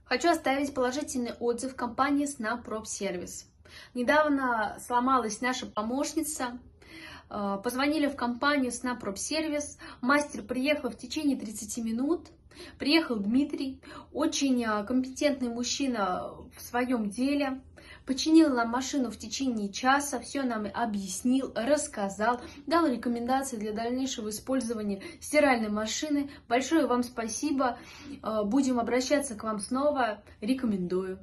Хочу оставить положительный отзыв компании Снабпродсервис. Недавно сломалась наша помощница. Позвонили в компанию Снабпродсервис. Мастер приехал в течение 30 минут. Приехал Дмитрий, очень компетентный мужчина в своем деле. Починил нам машину в течение часа, все нам объяснил, рассказал, дал рекомендации для дальнейшего использования стиральной машины. Большое вам спасибо. Будем обращаться к вам снова. Рекомендую.